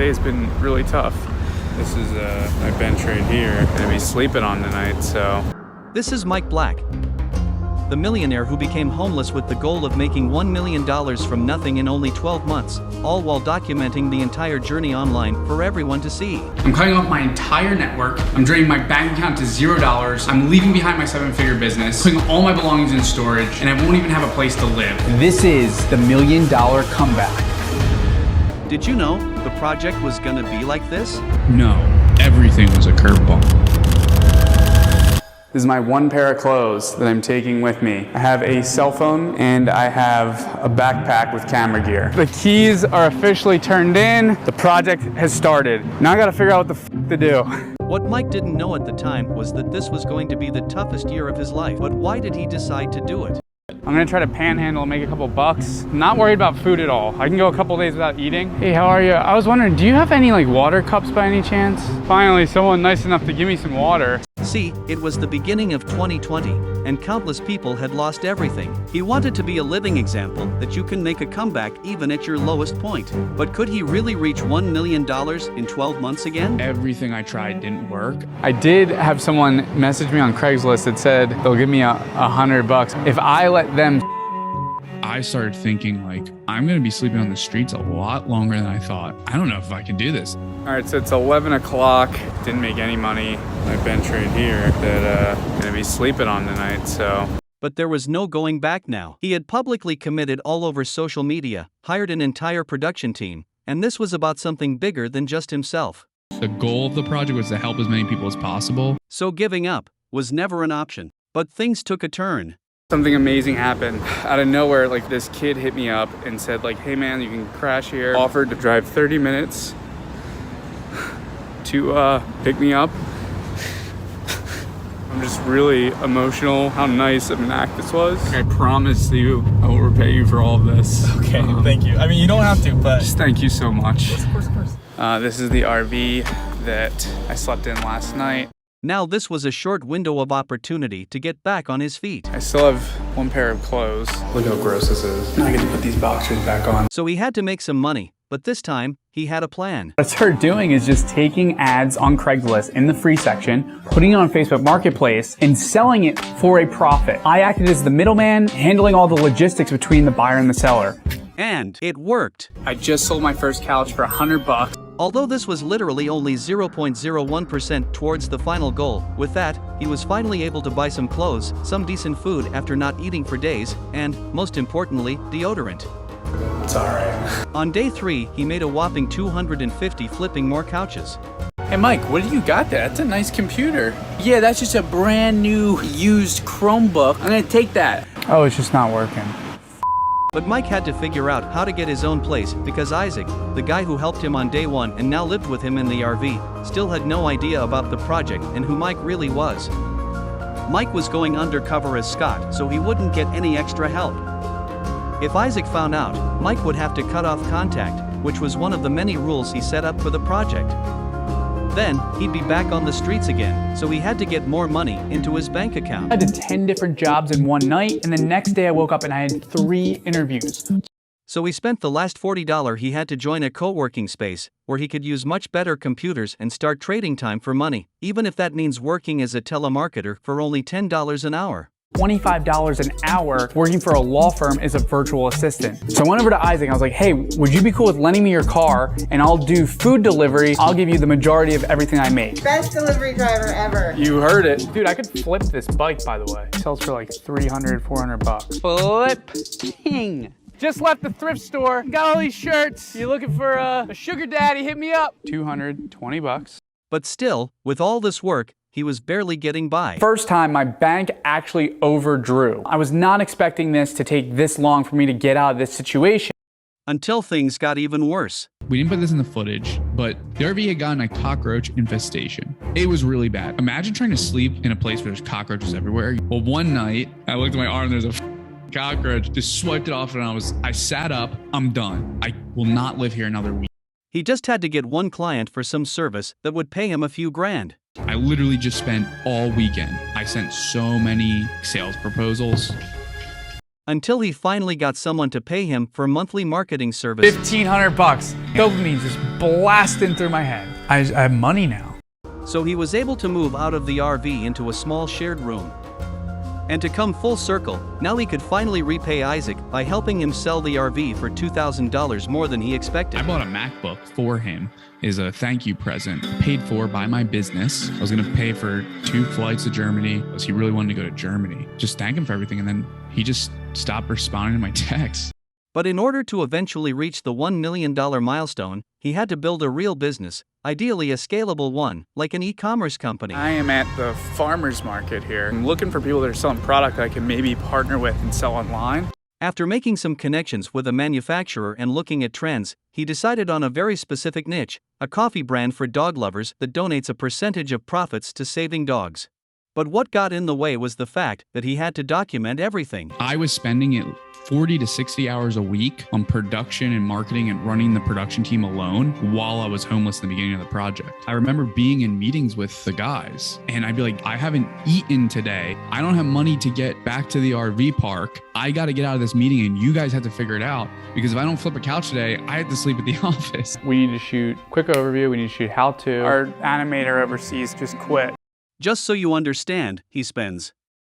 today's been really tough. This is my bench right here. Gonna be sleeping on tonight, so. This is Mike Black, the millionaire who became homeless with the goal of making $1 million from nothing in only 12 months, all while documenting the entire journey online for everyone to see. I'm cutting off my entire network. I'm draining my bank account to $0. I'm leaving behind my 7-figure business, putting all my belongings in storage, and I won't even have a place to live. This is the $1 million comeback. Did you know the project was gonna be like this? No, everything was a curveball. This is my one pair of clothes that I'm taking with me. I have a cell phone and I have a backpack with camera gear. The keys are officially turned in. The project has started. Now I gotta figure out what the f to do. What Mike didn't know at the time was that this was going to be the toughest year of his life. But why did he decide to do it? I'm gonna try to panhandle and make a couple bucks. I'm not worried about food at all. I can go a couple days without eating. Hey, how are you? I was wondering, do you have any like water cups by any chance? Finally, someone nice enough to give me some water. See, it was the beginning of 2020, and countless people had lost everything. He wanted to be a living example that you can make a comeback even at your lowest point. But could he really reach $1 million in 12 months again? Everything I tried didn't work. I did have someone message me on Craigslist that said they'll give me $100 if I let them. I started thinking like, I'm gonna be sleeping on the streets a lot longer than I thought. I don't know if I can do this. All right, so it's 11 o'clock. Didn't make any money. My bench right here that I'm gonna be sleeping on tonight, so. But there was no going back now. He had publicly committed all over social media, hired an entire production team, and this was about something bigger than just himself. The goal of the project was to help as many people as possible. So giving up was never an option. But things took a turn. Something amazing happened. Out of nowhere, like this kid hit me up and said like, hey man, you can crash here. Offered to drive 30 minutes to pick me up. I'm just really emotional how nice of an act this was. I promise you I will repay you for all of this. Okay, thank you. I mean, you don't have to, but... Just thank you so much. Of course, of course. This is the RV that I slept in last night. Now this was a short window of opportunity to get back on his feet. I still have one pair of clothes. Look how gross this is. Now I get to put these boxers back on. So he had to make some money, but this time, he had a plan. What I started doing is just taking ads on Craigslist in the free section, putting it on Facebook Marketplace, and selling it for a profit. I acted as the middleman, handling all the logistics between the buyer and the seller. And it worked. I just sold my first couch for $100. Although this was literally only 0.01% towards the final goal, with that, he was finally able to buy some clothes, some decent food after not eating for days, and, most importantly, deodorant. It's alright. On day 3, he made a whopping $250 flipping more couches. Hey Mike, what do you got there? That's a nice computer. Yeah, that's just a brand new used Chromebook. I'm gonna take that. Oh, it's just not working. But Mike had to figure out how to get his own place because Isaac, the guy who helped him on day 1 and now lived with him in the RV, still had no idea about the project and who Mike really was. Mike was going undercover as Scott, so he wouldn't get any extra help. If Isaac found out, Mike would have to cut off contact, which was one of the many rules he set up for the project. Then, he'd be back on the streets again, so he had to get more money into his bank account. I did 10 different jobs in one night, and the next day I woke up and I had 3 interviews. So he spent the last $40 he had to join a co-working space, where he could use much better computers and start trading time for money, even if that means working as a telemarketer for only $10 an hour. $25 an hour working for a law firm as a virtual assistant. So I went over to Isaac and I was like, hey, would you be cool with lending me your car and I'll do food delivery. I'll give you the majority of everything I make. Best delivery driver ever. You heard it. Dude, I could flip this bike, by the way. It sells for like $300-400. Flipping. Just left the thrift store. Got all these shirts. You looking for a sugar daddy? Hit me up. $220. But still, with all this work, he was barely getting by. First time my bank actually overdrew. I was not expecting this to take this long for me to get out of this situation. Until things got even worse. We didn't put this in the footage, but the RV had gotten a cockroach infestation. It was really bad. Imagine trying to sleep in a place where there's cockroaches everywhere. Well, one night, I looked at my arm, there's a cockroach, just swiped it off, and I sat up, I'm done. I will not live here another week. He just had to get one client for some service that would pay him a few grand. I literally just spent all weekend. I sent so many sales proposals. Until he finally got someone to pay him for monthly marketing services. $1,500. Dopamine just blasting through my head. I have money now. So he was able to move out of the RV into a small shared room. And to come full circle, now he could finally repay Isaac by helping him sell the RV for $2,000 more than he expected. I bought a MacBook for him as a thank you present, paid for by my business. I was going to pay for 2 flights to Germany because he really wanted to go to Germany. Just thank him for everything. And then he just stopped responding to my texts. But in order to eventually reach the $1 million milestone, he had to build a real business, ideally a scalable one, like an e-commerce company. I am at the farmer's market here. I'm looking for people that are selling product that I can maybe partner with and sell online. After making some connections with a manufacturer and looking at trends, he decided on a very specific niche, a coffee brand for dog lovers that donates a percentage of profits to saving dogs. But what got in the way was the fact that he had to document everything. I was spending it 40 to 60 hours a week on production and marketing and running the production team alone while I was homeless in the beginning of the project. I remember being in meetings with the guys and I'd be like, I haven't eaten today. I don't have money to get back to the RV park. I got to get out of this meeting and you guys have to figure it out because if I don't flip a couch today, I have to sleep at the office. We need to shoot quick overview. We need to shoot how to. Our animator overseas just quit. Just so you understand, he spends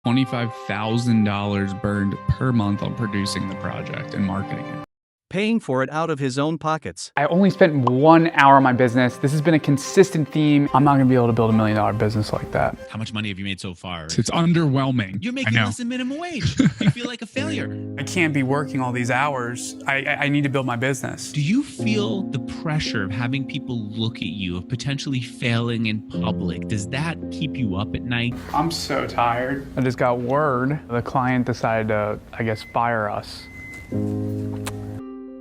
$25,000 burned per month on producing the project and marketing it. paying for it out of his own pockets. I only spent 1 hour on my business. This has been a consistent theme. I'm not gonna be able to build $1 million business like that. How much money have you made so far? It's underwhelming. You're making less than minimum wage. You feel like a failure. I can't be working all these hours. I need to build my business. Do you feel the pressure of having people look at you, of potentially failing in public? Does that keep you up at night? I'm so tired. I just got word the client decided to, I guess, fire us.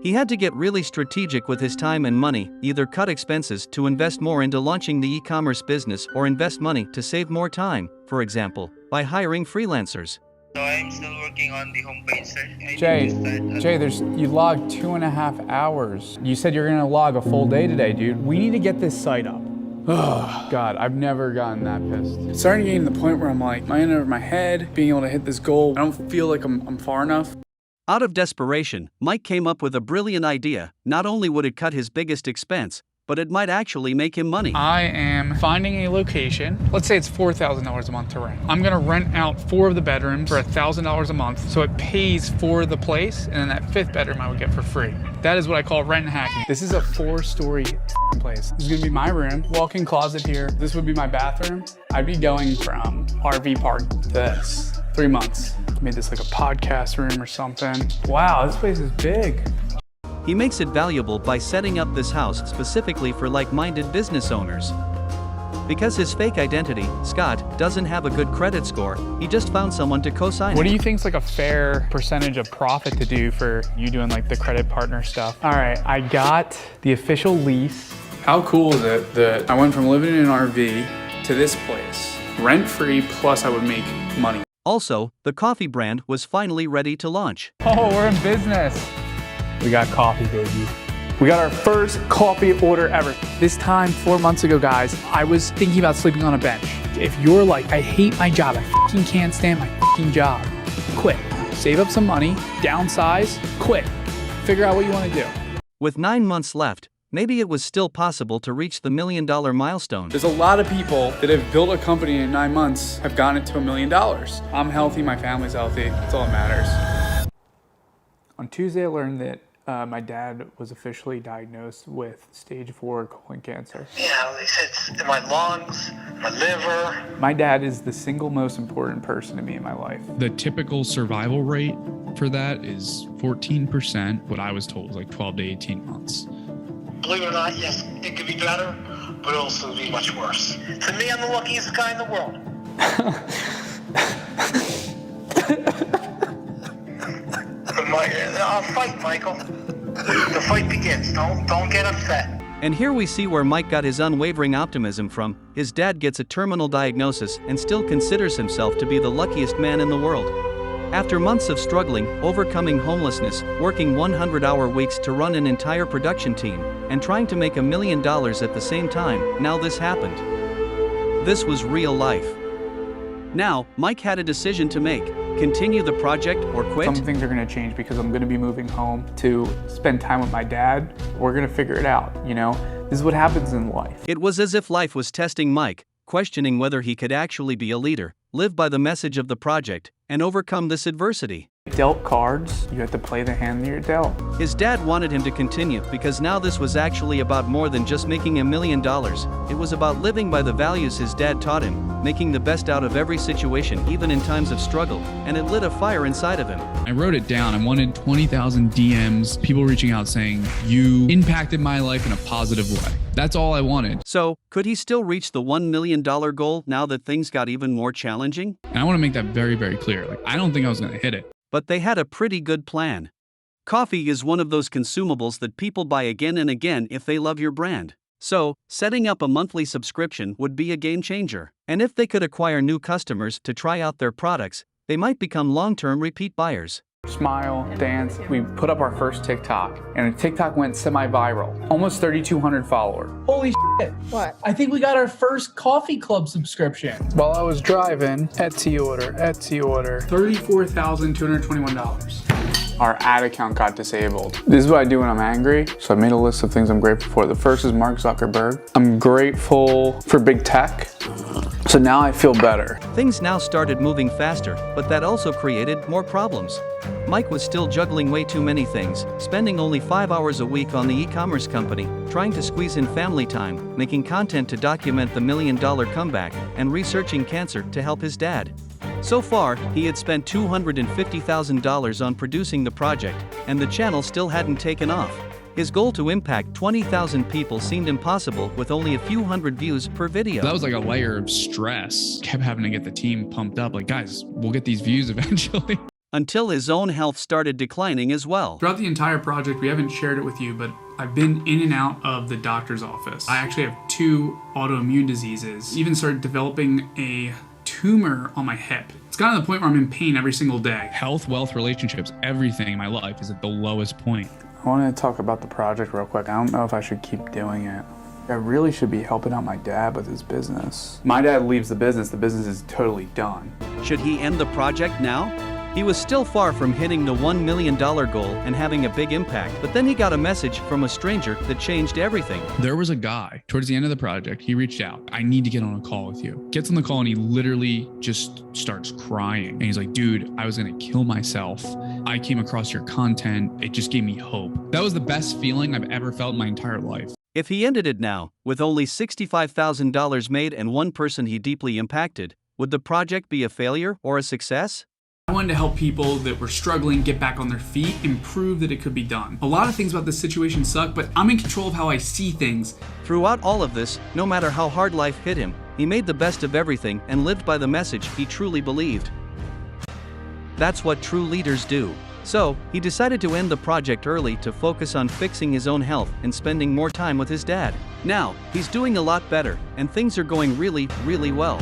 He had to get really strategic with his time and money, either cut expenses to invest more into launching the e-commerce business or invest money to save more time, for example, by hiring freelancers. So I'm still working on the homepage, sir. You logged 2.5 hours. You said you're gonna log a full day today, dude. We need to get this site up. Oh, God, I've never gotten that pissed. It's starting to get to the point where I'm like, my end over my head, being able to hit this goal. I don't feel like I'm far enough. Out of desperation, Mike came up with a brilliant idea. Not only would it cut his biggest expense, but it might actually make him money. I am finding a location. Let's say it's $4,000 a month to rent. I'm gonna rent out 4 of the bedrooms for $1,000 a month, so it pays for the place, and then that 5th bedroom I would get for free. That is what I call rent hacking. This is a 4-story place. This is gonna be my room, walk-in closet here. This would be my bathroom. I'd be going from RV park to this. 3 months. Made this like a podcast room or something. Wow, this place is big. He makes it valuable by setting up this house specifically for like-minded business owners. Because his fake identity, Scott, doesn't have a good credit score, he just found someone to co-sign What do it. you think is like a fair percentage of profit to do for you doing like the credit partner stuff? All right, I got the official lease. How cool is it that I went from living in an RV to this place, rent-free, plus I would make money. Also, the coffee brand was finally ready to launch. Oh, we're in business. We got coffee, baby. We got our first coffee order ever. This time, 4 months ago, guys, I was thinking about sleeping on a bench. If you're like, I hate my job, I fucking can't stand my fucking job, quit. Save up some money, downsize, quit. Figure out what you want to do. With 9 months left, maybe it was still possible to reach the $1 million milestone. There's a lot of people that have built a company in 9 months, have gotten it to $1 million. I'm healthy, my family's healthy, that's all that matters. On Tuesday, I learned that my dad was officially diagnosed with stage 4 colon cancer. Yeah, they said it's in my lungs, my liver. My dad is the single most important person to me in my life. The typical survival rate for that is 14%. What I was told was like 12 to 18 months. Believe it or not, yes, it could be better, but it'll also be much worse. To me, I'm the luckiest guy in the world. I'll fight, Michael. The fight begins. Don't get upset. And here we see where Mike got his unwavering optimism from. His dad gets a terminal diagnosis and still considers himself to be the luckiest man in the world. After months of struggling, overcoming homelessness, working 100-hour weeks to run an entire production team, and trying to make $1 million at the same time, now this happened. This was real life. Now, Mike had a decision to make. Continue the project or quit? Some things are going to change because I'm going to be moving home to spend time with my dad. We're going to figure it out, you know? This is what happens in life. It was as if life was testing Mike, questioning whether he could actually be a leader, live by the message of the project, and overcome this adversity. Dealt cards, you have to play the hand that you're dealt. His dad wanted him to continue because now this was actually about more than just making $1 million. It was about living by the values his dad taught him, making the best out of every situation even in times of struggle, and it lit a fire inside of him. I wrote it down. I wanted 20,000 DMs, people reaching out saying, you impacted my life in a positive way. That's all I wanted. So, could he still reach the $1 million goal now that things got even more challenging? And I want to make that very, very clear. Like, I don't think I was going to hit it. But they had a pretty good plan. Coffee is one of those consumables that people buy again and again if they love your brand. So, setting up a monthly subscription would be a game changer. And if they could acquire new customers to try out their products, they might become long-term repeat buyers. Smile, dance. We put up our first TikTok, and the TikTok went semi-viral. Almost 3,200 followers. Holy shit. What? I think we got our first coffee club subscription. While I was driving, Etsy order. $34,221. Our ad account got disabled. This is what I do when I'm angry. So I made a list of things I'm grateful for. The first is Mark Zuckerberg. I'm grateful for big tech. So now I feel better. Things now started moving faster, but that also created more problems. Mike was still juggling way too many things, spending only 5 hours a week on the e-commerce company, trying to squeeze in family time, making content to document the $1 million comeback, and researching cancer to help his dad. So far, he had spent $250,000 on producing the project, and the channel still hadn't taken off. His goal to impact 20,000 people seemed impossible with only a few hundred views per video. That was like a layer of stress. Kept having to get the team pumped up. Like, guys, we'll get these views eventually. Until his own health started declining as well. Throughout the entire project, we haven't shared it with you, but I've been in and out of the doctor's office. I actually have 2 autoimmune diseases. Even started developing a tumor on my hip. It's gotten to the point where I'm in pain every single day. Health, wealth, relationships, everything in my life is at the lowest point. I want to talk about the project real quick. I don't know if I should keep doing it. I really should be helping out my dad with his business. My dad leaves the business is totally done. Should he end the project now? He was still far from hitting the $1 million goal and having a big impact, but then he got a message from a stranger that changed everything. There was a guy towards the end of the project. He reached out. I need to get on a call with you. Gets on the call and he literally just starts crying. And he's like, dude, I was going to kill myself. I came across your content. It just gave me hope. That was the best feeling I've ever felt in my entire life. If he ended it now, with only $65,000 made and one person he deeply impacted, would the project be a failure or a success? I wanted to help people that were struggling get back on their feet and prove that it could be done. A lot of things about this situation suck, but I'm in control of how I see things. Throughout all of this, no matter how hard life hit him, he made the best of everything and lived by the message he truly believed. That's what true leaders do. So, he decided to end the project early to focus on fixing his own health and spending more time with his dad. Now, he's doing a lot better, and things are going really, really well.